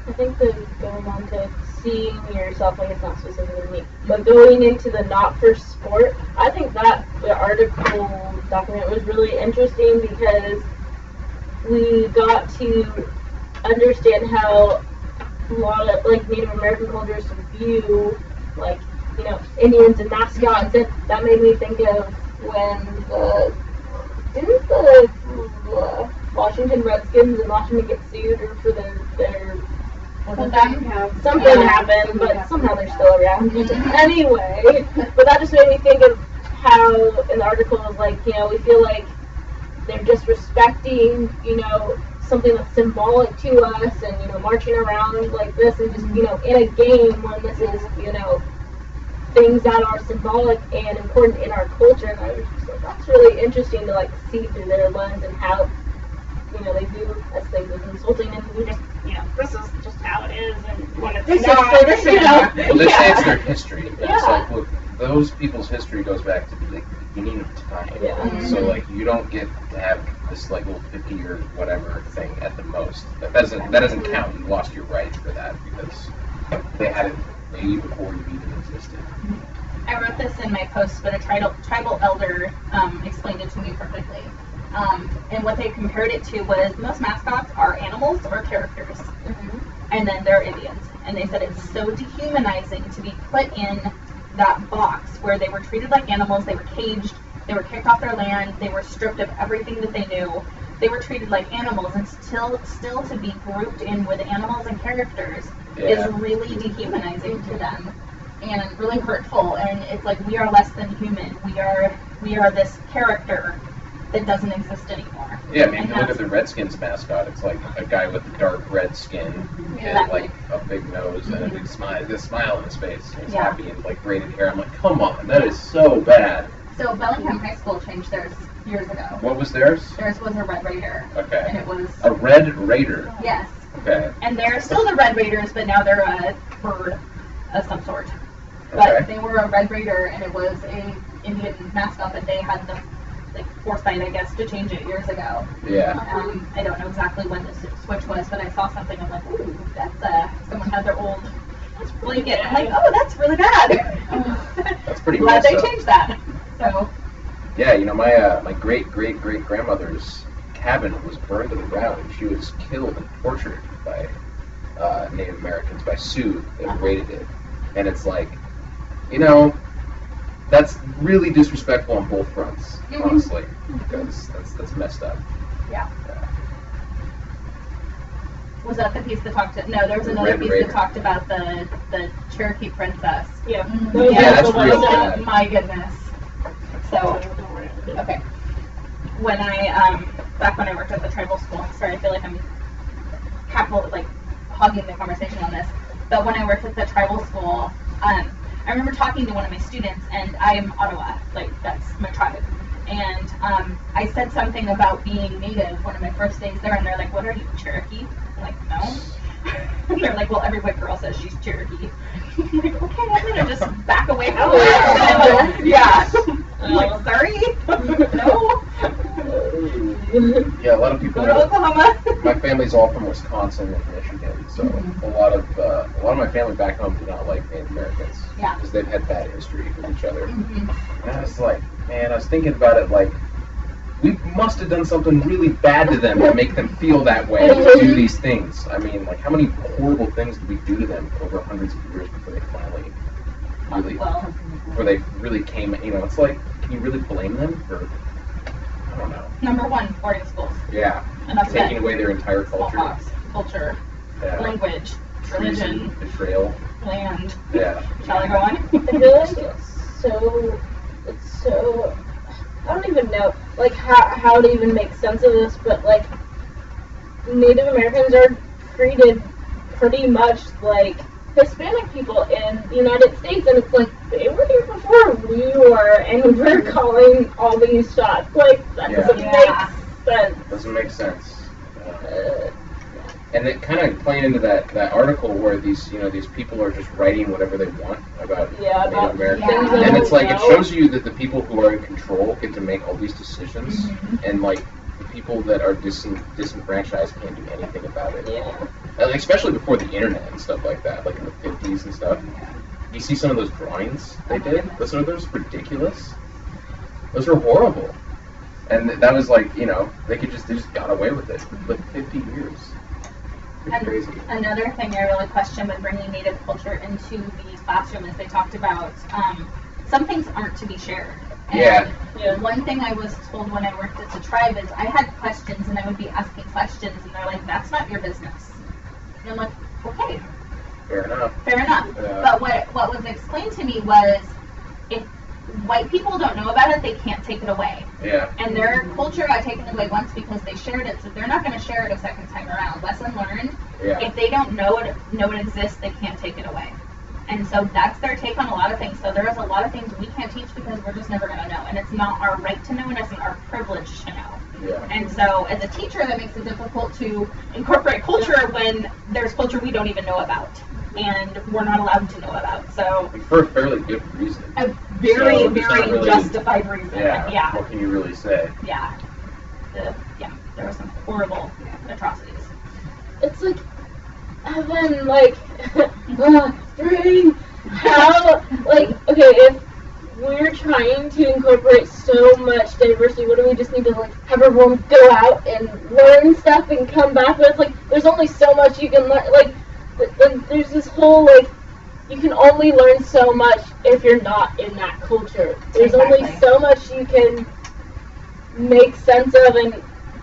I think that going on to seeing yourself, like it's not specifically me, but going into the not for sport, I think that the article document was really interesting because we got to understand how a lot of like Native American cultures view like Indians and mascots, and that made me think of when didn't the Washington Redskins in Washington get sued or for their something happened, but somehow they're still around. Anyway, but that just made me think of how in the article was like, we feel like they're just respecting, something that's symbolic to us, and marching around like this, and just in a game when this is things that are symbolic and important in our culture. And I was just like, that's really interesting to see through their lens and how they view as things as insulting, and we just this is just how it is, and when it's not, Well, they say it's their history. It's like, look, those people's history goes back to the beginning of time. Yeah. So you don't get to have this little 50 or whatever thing at the most. That doesn't count. You lost your right for that because they had it way before you even existed. I wrote this in my post, but a tribal elder explained it to me perfectly. And what they compared it to was most mascots are animals or characters, and then they're Indians. And they said it's so dehumanizing to be put in that box where they were treated like animals, they were caged, they were kicked off their land, they were stripped of everything that they knew. They were treated like animals, and still to be grouped in with animals and characters is really dehumanizing to them and really hurtful. And it's like, we are less than human. We are this character that doesn't exist anymore. Yeah, I mean, if you look at the Redskins mascot, it's like a guy with dark red skin and a big nose and a big smile. There's a smile on his face. And he's happy and braided hair. I'm like, come on, that is so bad. So Bellingham High School changed theirs years ago. What was theirs? Theirs was a Red Raider. Okay. And it was a Red Raider. Yes. Okay. And they're still the Red Raiders, but now they're a bird of some sort. But they were a Red Raider, and it was a Indian mascot that they had the foresight, I guess, to change it years ago. Yeah. I don't know exactly when the switch was, but I saw something. I'm like, ooh, that's someone had their old blanket. I'm like, oh, that's really bad. That's pretty glad they messed up. changed that. So. Yeah, my great grandmother's cabin was burned to the ground, and she was killed and tortured by Native Americans, by Sioux that raided it. And it's like, that's really disrespectful on both fronts, honestly, because that's messed up. Yeah. Was that the piece that talked to? No, there was another piece that talked about the Cherokee princess. Yeah. That's real bad. My goodness. So, okay. When back when I worked at the tribal school, sorry, I feel like I'm hogging the conversation on this, but when I worked at the tribal school, I remember talking to one of my students, and I'm Ottawa, that's my tribe, and I said something about being Native one of my first days there, and they're like, what are you, Cherokee? I'm like, no. And they're like, well, every white girl says she's Cherokee. I'm like, okay, I'm gonna just back away from it. Yeah. I'm like, sorry? No. Yeah, a lot of people. Go to Oklahoma. My family's all from Wisconsin and Michigan, so a lot of my family back home do not like Native Americans. Yeah. Because they've had bad history with each other. And I was like, man, I was thinking about it we must have done something really bad to them to make them feel that way, to do these things. I mean, how many horrible things did we do to them over hundreds of years before they finally really came, it's like, can you really blame them for, I don't know. Number one, boarding schools. Yeah. And that's taking away their entire culture. Culture, language, religion, betrayal, land. Yeah. Shall I go on? I feel like it's so, I don't even know, how to even make sense of this, but, Native Americans are treated pretty much like Hispanic people in the United States, and it's like, they were here before we were, and we're calling all these shots. That doesn't make sense. Doesn't make sense. And it kind of playing into that article where these people are just writing whatever they want about Native Americans. Yeah. And it's like, it shows you that the people who are in control get to make all these decisions, and the people that are disenfranchised can't do anything about it. Yeah. Especially before the internet and stuff like that, in the 50s and stuff. You see some of those drawings they did? Those are ridiculous. Those are horrible. And that was they just got away with it for 50 years. It's And crazy. another thing I really question when bringing Native culture into the classroom is they talked about some things aren't to be shared. And Yeah. one thing I was told when I worked at the tribe is I had questions and I would be asking questions and they're like, that's not your business. And I'm like, okay, Fair enough. fair enough. Yeah. But what was explained to me was if white people don't know about it, they can't take it away. Yeah. And their culture got taken away once because they shared it, so they're not going to share it a second time around. Lesson learned. Yeah. If they don't know it exists, they can't take it away. And so that's their take on a lot of things. So there is a lot of things we can't teach because we're just never going to know. And it's not our right to know and it's not our privilege to know. Yeah. And so as a teacher, that makes it difficult to incorporate culture when there's culture we don't even know about. And we're not allowed to know about. So And for a fairly good reason. a very, So it's not very really- justified reason. Yeah. Yeah. What can you really say? Yeah. There were some horrible atrocities. It's like, Evan, like, how, like, okay, if we're trying to incorporate so much diversity, what do we just need to, like, have everyone go out and learn stuff and come back with? Like, there's only so much you can learn, like, there's this whole, like, you can only learn so much if you're not in that culture. There's only Exactly. so much you can make sense of and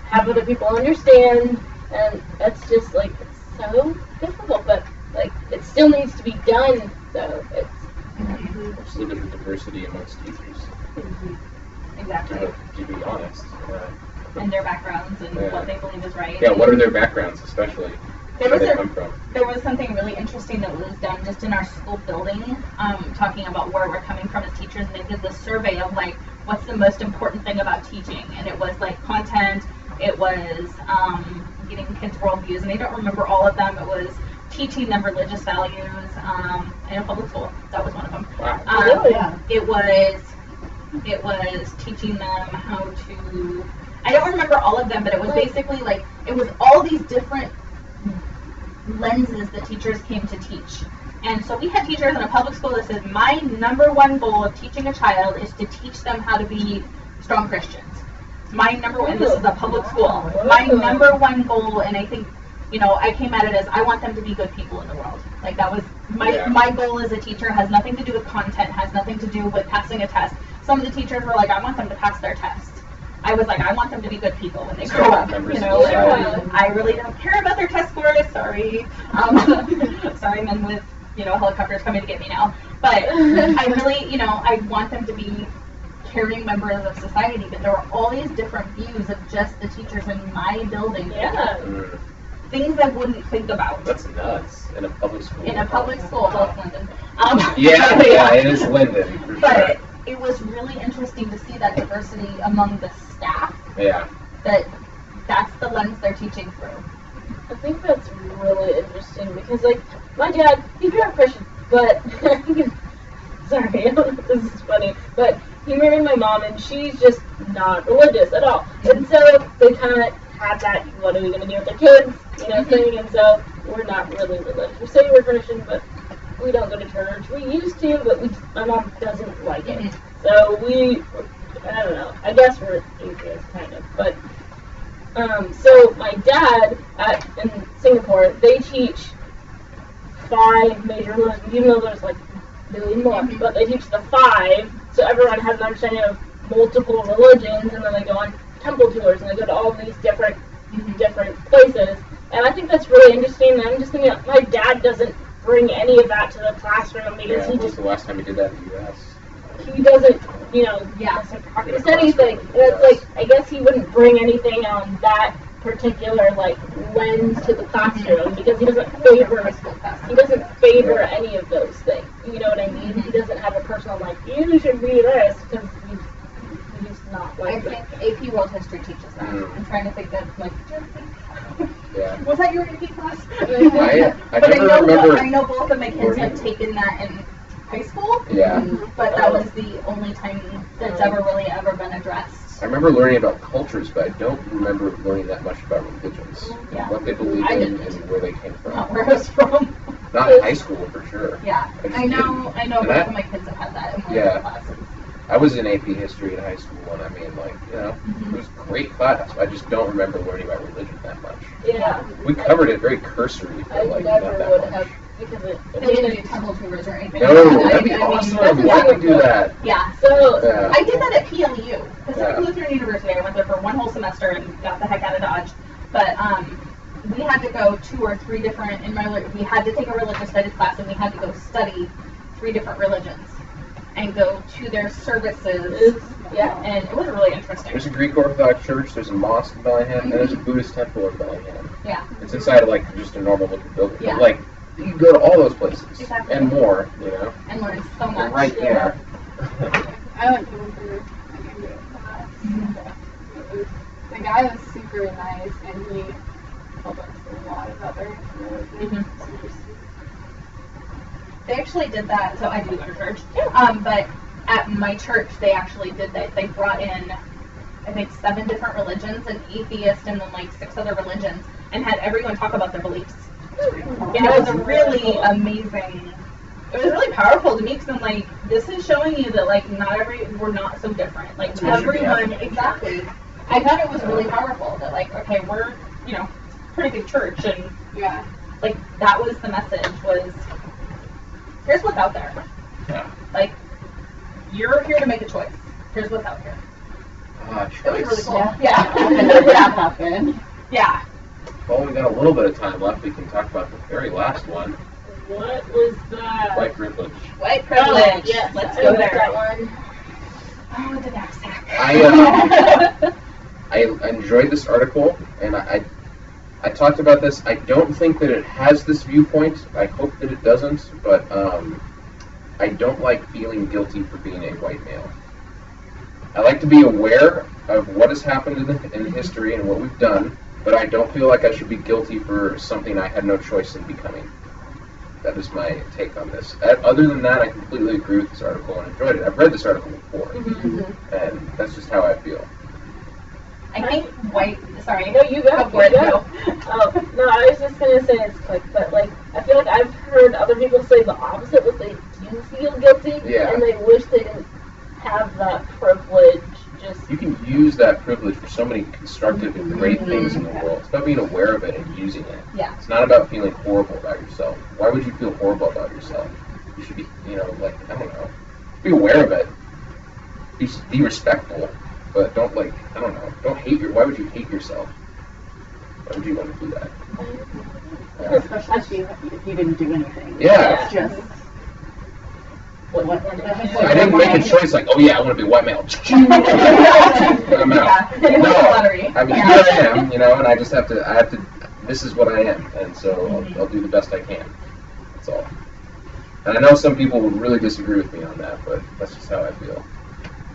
have other people understand, and that's just, like, it's so difficult, but, like, it still needs to be done, so it's, Just look at the diversity amongst teachers. Exactly. To be honest. And their backgrounds and Yeah. what they believe is right. Yeah. What are their backgrounds, especially? There Where was they a- come from? There was something really interesting that was done just in our school building, talking about where we're coming from as teachers, and they did this survey of like, what's the most important thing about teaching? And it was like content, it was getting kids worldviews, and I don't remember all of them. It was teaching them religious values in a public school. That was one of them. Wow. Really? Yeah. It was teaching them how to. I don't remember all of them, but it was basically like it was all these different lenses that teachers came to teach. And so we had teachers in a public school that said, my number one goal of teaching a child is to teach them how to be strong Christians. My number one, this is a public school. My number one goal, and I think, I came at it as I want them to be good people in the world. Like that was my goal as a teacher has nothing to do with content, has nothing to do with passing a test. Some of the teachers were like, I want them to pass their test. I was like, I want them to be good people when they grow up. Members of society. I really don't care about their test scores. Sorry. Sorry, men with, helicopters coming to get me now. But I really, I want them to be caring members of society. But there were all these different views of just the teachers in my building. yeah. Things I wouldn't think about. That's nuts. In a public school. In a public school, well, it's London. Yeah, it is Linden, for But sure. it was really interesting to see that diversity among the staff. Yeah. That's the lens they're teaching through. I think that's really interesting because, like, my dad, he grew up Christian, but, sorry, this is funny, but he married my mom and she's just not religious at all. And so they kind of had that, what are we going to do with their kids, thing, and so we're not really religious. We say we're Christian, but we don't go to church. We used to, but my mom doesn't like it. So I don't know, I guess we're atheists, kind of, but so my dad in Singapore, they teach 5 major religions, even though there's like a billion more, but they teach the 5, so everyone has an understanding of multiple religions, and then they go on temple tours, and they go to all these different places, and I think that's really interesting, and I'm just thinking, my dad doesn't bring any of that to the classroom, because Yeah, he when was just, the last time you did that in the U.S.? he doesn't, Yeah. said anything. And it's like, I guess he wouldn't bring anything on that particular, like, lens to the classroom because he doesn't favor any of those things. You know what I mean? He doesn't have a personal, like, you should be this because he's not I like that. think AP World History teaches that. I'm trying to think of, like, Yeah. was that your AP class? I But never remember. I know both of my kids have taken that in high school. Yeah. But that was the only time that's ever been addressed. I remember learning about cultures, but I don't remember learning that much about religions. Yeah. What they believe I in didn't. and where they came from. Not where I was from. Not in high school, for sure. Yeah. just I know And both that- of my kids have had that in one of Yeah. their classes. I was in AP history in high school, and I mean, like, you know, it was a great class. I just don't remember learning about religion that much. Yeah. We covered it very cursory, I but like never not that would much. have, because it They didn't do temple tours or anything. No, like that. that'd be I mean, awesome. that's Why don't we do that? Yeah. So, Yeah. I did that at PLU, Pacific Yeah. Lutheran University. I went there for one whole semester and got the heck out of Dodge. But we had to go 2 or 3 different, we had to take a religious studies class and we had to go study 3 different religions and go to their services. yeah. And it was really interesting. There's a Greek Orthodox church, there's a mosque in Bellingham, and there's a Buddhist temple in Bellingham. Yeah. It's inside of like just a normal looking building. Yeah. Like, you can go to all those places Exactly. and more, you know. And learned so They're much. right there. I went through like a good class. It was, the guy was super nice, and he told us a lot of other religions. They actually did that, so I do go to church. But at my church, they actually did that. They brought in, I think, 7 different religions, an atheist, and then like 6 other religions, and had everyone talk about their beliefs. And it was a really amazing. It was really powerful to me because I'm like, this is showing you that like we're not so different. Like That's what should be everyone, happening. exactly. I thought it was really powerful that like, okay, we're pretty big church, and Yeah. like that was the message was, here's what's out there. Yeah. Like, you're here to make a choice. Here's what's out here. It was really cool. Yeah. That happened. Yeah. Well, we got a little bit of time left. We can talk about the very last one, What was that? white privilege. White privilege. Oh, yes, Let's I go like there. that one. Oh, the knapsack. I enjoyed this article, and I talked about this. I don't think that it has this viewpoint. I hope that it doesn't, but I don't like feeling guilty for being a white male. I like to be aware of what has happened in history and what we've done, but I don't feel like I should be guilty for something I had no choice in becoming. That is my take on this. Other than that, I completely agree with this article and enjoyed it. I've read this article before, and that's just how I feel. I think sorry. No, you go. Go for it. You Go. Oh, no, I was just gonna say it's quick, but like, I feel like I've heard other people say the opposite, that they do feel guilty, Yeah. and they wish they didn't have that privilege. Just You can use that privilege for so many constructive and great things in the world. It's about being aware of it and using it. Yeah. It's not about feeling horrible about yourself. Why would you feel horrible about yourself? You should be, like, I don't know. Be aware of it. Be respectful, but don't, like, I don't know. Don't hate why would you hate yourself? Why would you want to do that? Yeah. Especially if you didn't do anything. Yeah. It's just. what I didn't make a choice like, oh yeah, I want to be a white male. I'm out. Yeah. No, Lottery. I mean, here I am, and I just have to, this is what I am, and so I'll do the best I can. That's all. And I know some people would really disagree with me on that, but that's just how I feel.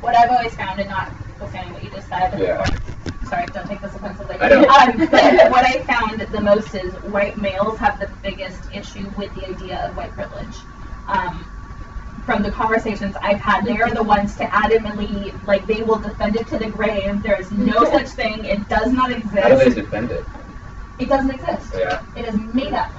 What I've always found, and not withstanding what you just said, Yeah. sorry, don't take this offensively. I don't. But what I found the most is white males have the biggest issue with the idea of white privilege. From the conversations I've had, they are the ones to adamantly, like, they will defend it to the grave. There is no such thing. It does not How do they exist. defend it? It doesn't exist. Yeah. It is made up.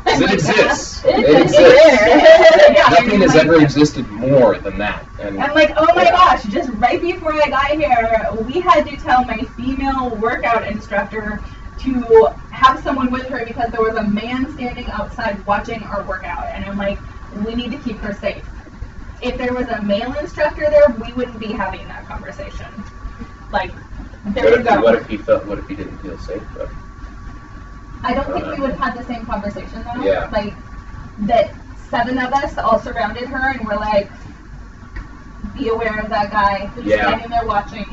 Because it exists. It It exists. exists. Yeah, Nothing has like- ever existed more than that. And I'm like, oh my Yeah. gosh, just right before I got here, we had to tell my female workout instructor to have someone with her because there was a man standing outside watching our workout. And I'm like, we need to keep her safe. If there was a male instructor there, we wouldn't be having that conversation. Like, there you go. what if he didn't feel safe though? I don't think we would have had the same conversation though. Yeah. Like, that 7 of us all surrounded her and we're like, be aware of that guy who's Yeah. standing there watching.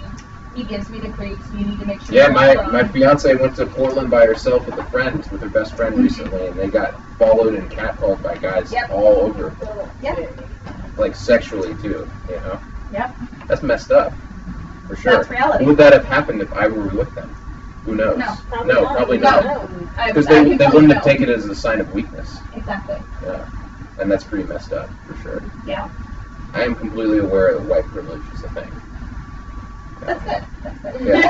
He gives me the creeps. You need to make sure. Yeah, you're my alone." fiance went to Portland by herself with her best friend recently, and they got followed and catcalled by guys Yep. all over, Yep. like sexually too. Yep. That's messed up, for sure. That's reality. Would that have happened if I were with them? Who knows? No. Probably No. not. Because they wouldn't have taken it as a sign of weakness. Exactly. Yeah, and that's pretty messed up, for sure. Yeah. I am completely aware that white privilege is a thing. That's good. That's good. Yeah.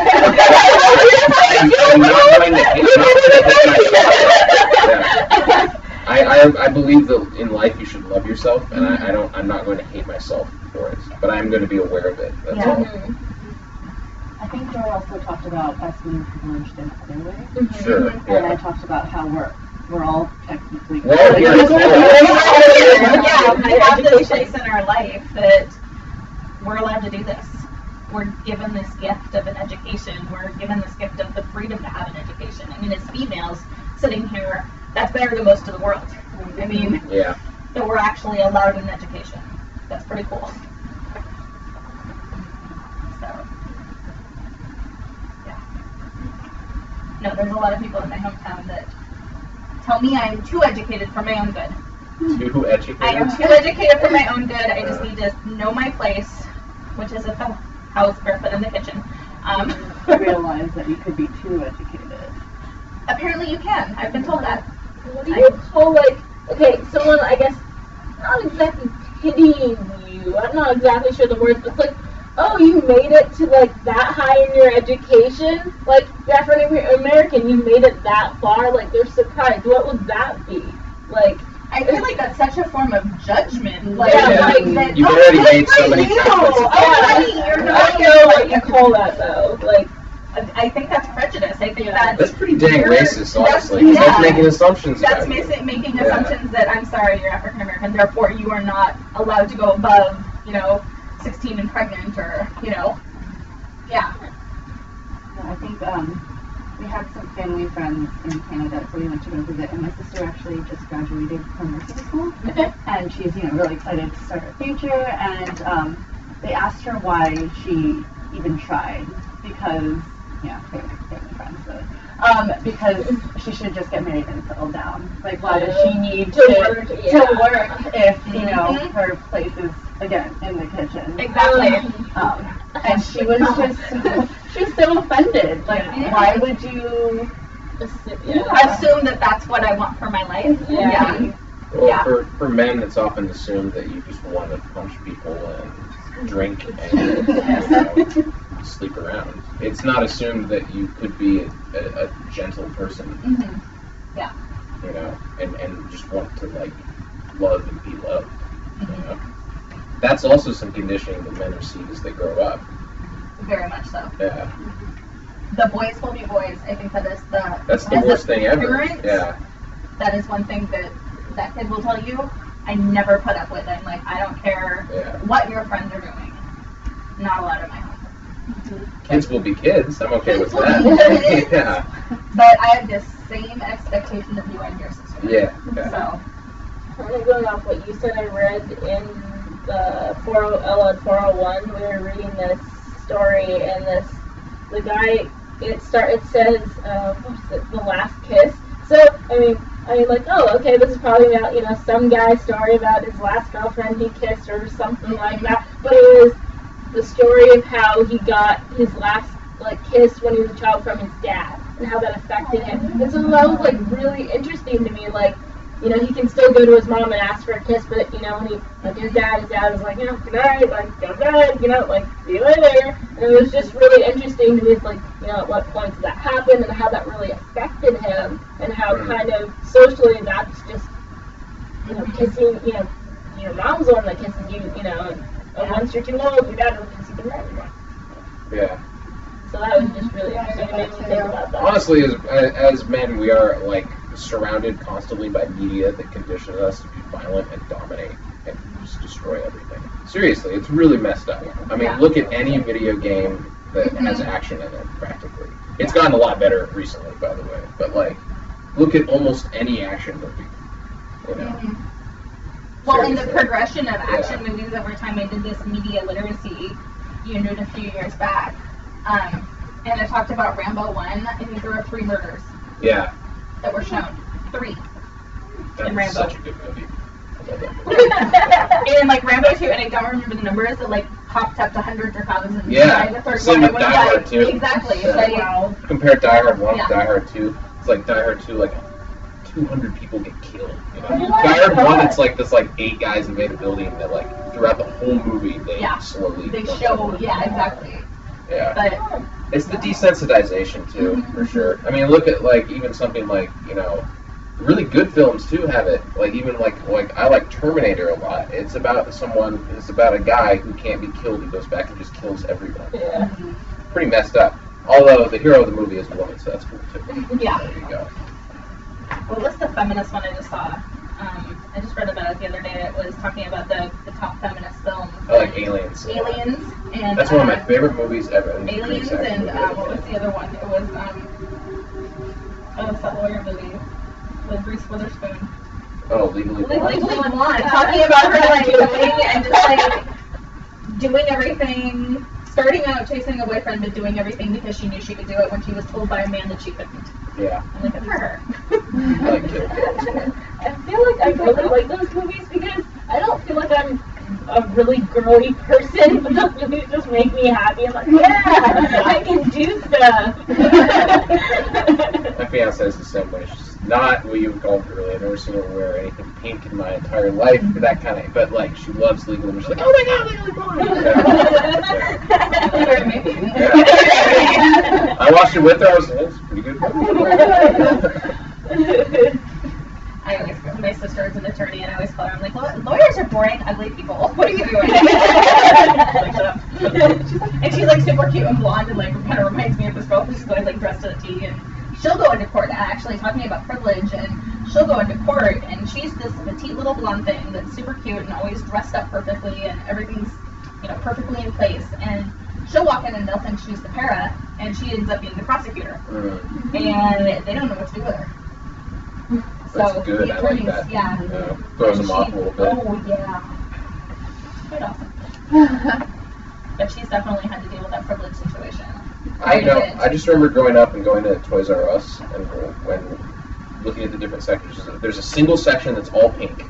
I'm not going to hate myself. Yeah. I believe that in life you should love yourself, and I'm not going to hate myself for it, but I'm going to be aware of it. That's all. I think Joy also talked about us being privileged in other ways. Sure. And I Yeah. talked about how we're all technically. Well, Yeah, we have this place in our life that we're allowed to do this. We're given this gift of an education. We're given this gift of the freedom to have an education. I mean, as females sitting here, that's better than most of the world. I mean, Yeah. that we're actually allowed an education. That's pretty cool. So, yeah. No, there's a lot of people in my hometown that tell me I'm too educated for my own good. Too educated. I am too educated for my own good. I just need to know my place, which is at the house, barefoot in the kitchen. I realized that you could be too educated. Apparently you can. I've been told that. What do you call, like, okay, someone, I guess, not exactly pitying you, I'm not exactly sure the words, but it's like, oh, you made it to, like, that high in your education? Like, you're African American, you made it that far? Like, they're surprised. What would that be? Like, I feel like that's such a form of judgment. Like, Yeah. like that. You've oh, already good made for so many you. comments. Oh, honey, you're I not. don't know what you call that, though. Like, I think that's prejudice. I think Yeah. That's pretty dang racist, honestly. That's- That's yeah. making assumptions That's about you. making Yeah. assumptions that I'm sorry, you're African American, therefore you are not allowed to go above, 16 and pregnant, or, yeah. Yeah, I think we had some family friends in Canada, so we went to go visit, and my sister actually just graduated from nursing school, and she's really excited to start her future, and they asked her why she even tried, because family friends, so, because she should just get married and settle down. Like, why does she need To work, yeah. to work if Mhm. her place is again in the kitchen? Exactly. And she was just so offended. Like, why would you? Assume that that's what I want for my life. Yeah. Well, Yeah. for men, it's often assumed that you just want to punch people and drink and sleep around. It's not assumed that you could be a gentle person, Mhm. Yeah. and just want to love and be loved. That's also some conditioning that men receive as they grow up. Very much so. Yeah, The boys will be boys. I think that is that's the as a worst thing ever. parent, Yeah, that is one thing that kid will tell you. I never put up with it. Like, I don't care yeah. what your friends are doing. Not allowed in my home. Kids will be kids. I'm okay with Kids will that. be kids. Yeah, But I have the same expectation of you and your sister. yeah, yeah. So, Going off what you said, I read in the LN 401, we were reading this story, and the guy, it says, what is it, The Last Kiss. So, I mean, like, oh, okay, this is probably about, some guy's story about his last girlfriend he kissed or something like that, but it was the story of how he got his last, kiss when he was a child from his dad, and how that affected him. And so that was, really interesting to me, he can still go to his mom and ask for a kiss, but, when he, his dad was like, good night, go to bed, see you later. And it was just really interesting to me, at what point did that happen, and how that really affected him, and how kind of socially that's just, kissing, your mom's the one that kisses you, and once you're too old, your dad doesn't kiss you good night anymore. Yeah. So that was just really interesting to make me think about that. Honestly, as men, we are surrounded constantly by media that conditions us to be violent and dominate and just destroy everything. Seriously, it's really messed up. I mean, look at any video game that has action in it, practically. It's gotten a lot better recently, by the way. But look at almost any action movie. well, in the Seriously. progression of action movies over time, I did this media literacy unit a few years back. And I talked about Rambo 1. I think there were 3 murders Yeah, that were shown. 3. that's Rambo. such a good movie. I love that movie. And Rambo 2, and I don't remember the numbers, that popped up to hundreds or thousands. Yeah, By the third same one, with it was Die Hard 2. Exactly. Yeah. Like, Wow. Compare Die Hard 1 Yeah. to Die Hard 2. It's like Die Hard 2, 200 people get killed. Oh my Die Hard 1, God. it's this 8 guys invade a building that throughout the whole movie they slowly. They dump show, everyone. yeah, exactly. Yeah. But It's the desensitization too, for sure. I mean, look at even something really good films too have it. Like even like I like Terminator a lot. It's about a guy who can't be killed. He goes back and just kills everyone. Yeah. Pretty messed up. Although the hero of the movie is a woman, so that's cool too. Yeah. There you go. Well, what's the feminist one I just saw? I just read about it the other day. It was talking about the top feminist films. I like Aliens. Aliens and That's one of my favorite movies ever. Aliens and what was the other one? It was it's that lawyer movie with Reese Witherspoon. Oh, Legally Blonde. Legally Blonde. Talking about her like doing and just like doing everything, starting out chasing a boyfriend, but doing everything because she knew she could do it when she was told by a man that she couldn't. Yeah. I'm like, good for her. I like Kill Bill. I feel like I really like those movies because I don't feel like I'm a really girly person, but those movies just make me happy. I'm like, yeah, I can do stuff. My fiance is the same way. She's not what you would call girly. I've never seen her wear anything pink in my entire life. That kind of, but like she loves Legally Blonde. She's like, oh my god, Legally Blonde. Yeah. I watched it with her. I was like, it's pretty good. My sister is an attorney, and I always call her. I'm like, well, lawyers are boring, ugly people. What are you doing? And she's like super cute and blonde, and like kind of reminds me of this girl. She's always like dressed to the T, and she'll go into court. Actually, talking about privilege, and she'll go into court, and she's this petite little blonde thing that's super cute and always dressed up perfectly, and everything's perfectly in place. And she'll walk in and they'll think she's the para, and she ends up being the prosecutor, and they don't know what to do with her. That's So good. the I like attorneys, that. yeah. Throws them off a little bit. Oh yeah. Quite awesome. But she's definitely had to deal with that privilege situation. I know. I just remember growing up and going to Toys R Us and when looking at the different sections. There's a single section that's all pink.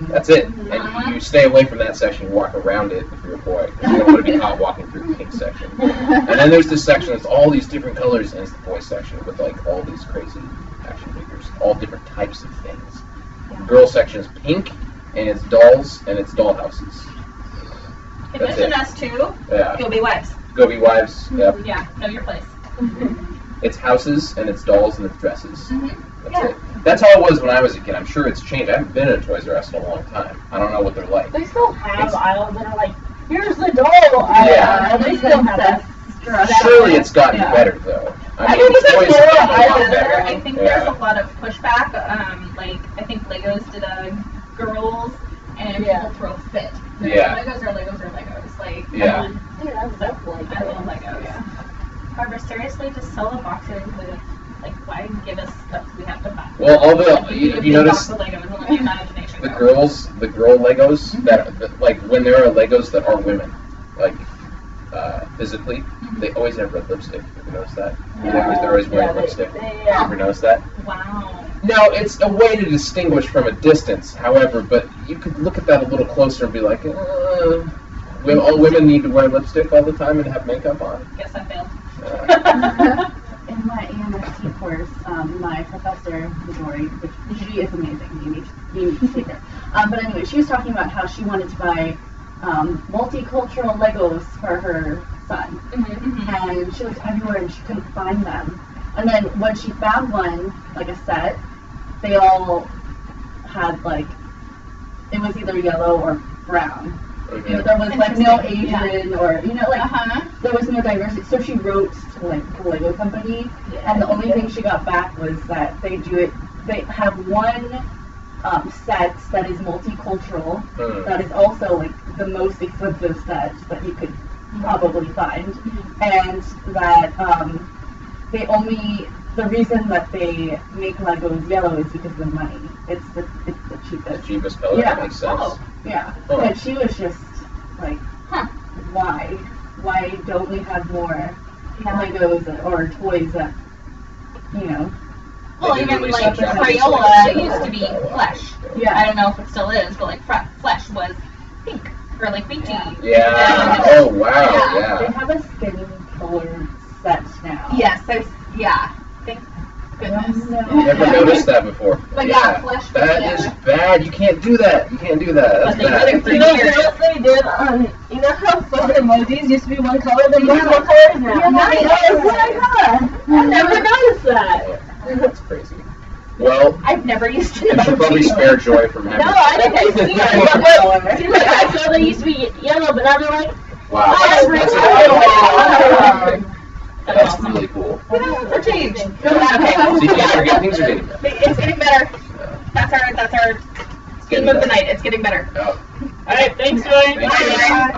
That's it. And you stay away from that section. You walk around it if you're a boy. 'Cause you don't want to be caught walking through the pink section. And then there's this section that's all these different colors, and it's the boy section with like all these crazy action figures, all different types of things. The girl section is pink, and it's dolls, and it's dollhouses. Commission us too. Yeah. You'll be wives. Go be wives. Yep. Yeah. Know your place. It's houses, and it's dolls, and it's dresses. That's Yeah. it. That's how it was when I was a kid. I'm sure it's changed. I haven't been in a Toys R Us in a long time. I don't know what they're like. They still have aisles that are like, here's the doll aisle. Yeah. They still have that. Surely it's gotten better though. I mean, think toys there's have more gotten a lot aisles better. I think Yeah. there's a lot of pushback. Like I think Legos did a girls, and Yeah. people throw a fit. Yeah. Legos are Legos are Legos. Like Yeah. Dude, I love Legos. I love Legos. However, seriously, just sell the boxes with, like, why give us stuff we have to buy? Well, all the you notice the Legos and let the imagination the go. girl Legos that like when there are Legos that are women, like physically, they always have red lipstick. Have you noticed that? They're always wearing lipstick. Yeah. Ever noticed that? Wow. Now, it's a way to distinguish from a distance, however, but you could look at that a little closer and be like, all women need to wear lipstick all the time and have makeup on. Guess I failed. In my AMST course, my professor, Midori, which she is amazing, you need to take her. But anyway, she was talking about how she wanted to buy multicultural Legos for her son. And she looked everywhere and she couldn't find them. And then when she found one, like a set, they all had like, it was either yellow or brown. You know, there was like no Asian or, you know, like there was no diversity. So she wrote to like the Lego company, and the only thing she got back was that they have one set that is multicultural, that is also like the most expensive set that you could probably find, and that the reason that they make Legos yellow is because of the money. It's the cheapest. The cheapest color. Yeah. That makes sense. Oh. Yeah, Huh. and she was just like, why? Why don't we have more Legos or toys that, you know? Well, They did even release like some Japanese Crayola ones. used to be flesh. I Yeah. don't know if it still is, but like flesh was pink or like beachy. Yeah. Oh wow. They Yeah. have a skin colored set now. Yes, thank goodness. No. Never noticed that before. But yeah, flesh. That is bad. You can't do that. You can't do that. That's But they bad. did it for You know years. what they did on, you know how photo emojis used to be one color, they're multiple colors now. Yeah, Oh my god, I never noticed that. That's crazy. Well, I've never used an you should probably emoji. spare Joy from having. No, I didn't see it. But look, I saw they used to be yellow, but now they're like, Wow. oh, That's really cool. For change. See, things are getting better. It's getting better. That's our theme of the night. It's getting better. Oh. All right, thanks, Joy. Thank you.